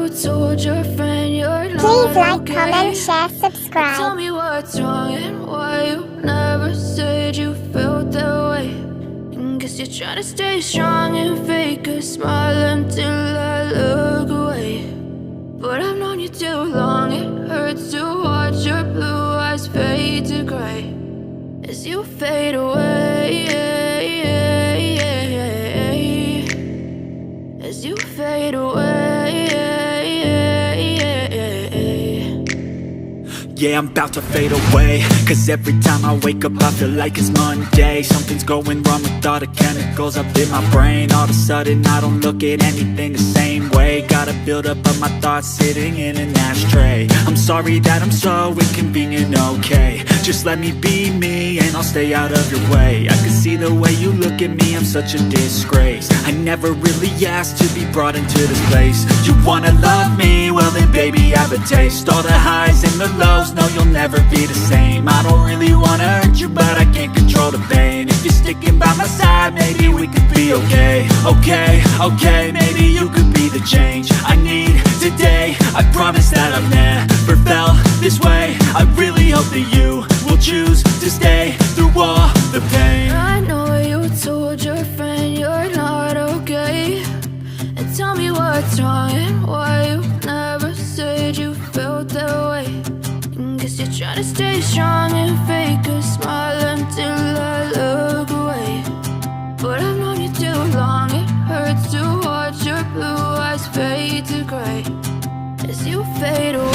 you told your friend you're not Please like, okay. comment, share, Tell subscribe. me what's wrong and why you never said you felt that way. And guess you're trying to stay strong and fake a smile until I look away. But I've known you too long, it hurts to watch your blue eyes fade to gray as you fade away, as you fade away. Yeah, I'm about to fade away, cause every time I wake up I feel like it's Monday. Something's going wrong with all the chemicals up in my brain. All of a sudden I don't look at anything the same way. Got a buildup of my thoughts sitting in an ashtray. I'm sorry that I'm so inconvenient, okay. Just let me be me and I'll stay out of your way. I can see the way you look at me, I'm such a disgrace. I never really asked to be brought into this place. You wanna love me? Well then baby I have a taste. All the highs and the lows, no, you'll never be the same. I don't really wanna hurt you, but I can't control the pain. If you're sticking by my side, maybe we could be okay. Okay, maybe you could be the change I need today. I promise that I've never felt this way. I really hope that you will choose to stay through all the pain. I know you told your friend you're not okay. And tell me what's wrong and why you never said you felt that way. Guess you're trying to stay strong and fake a smile until I look away. But I've known you too long, it hurts to watch your blue eyes fade to gray as you fade away,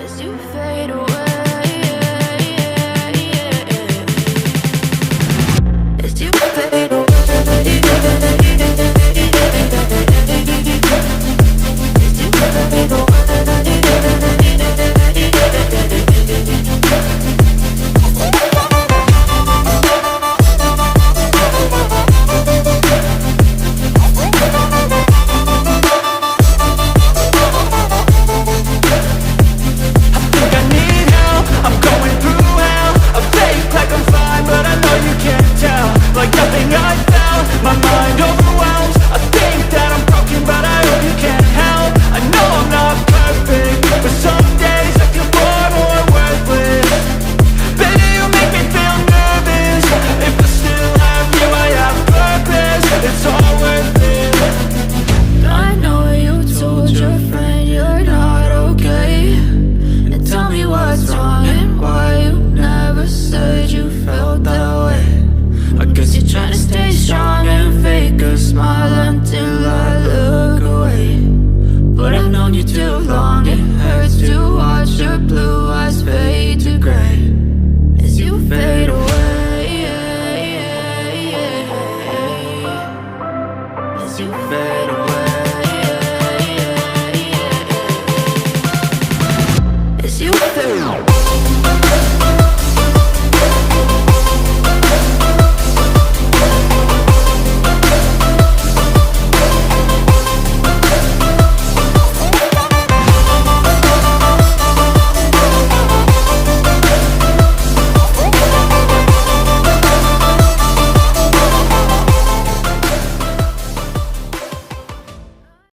as you fade away, as you fade away. As you fade away.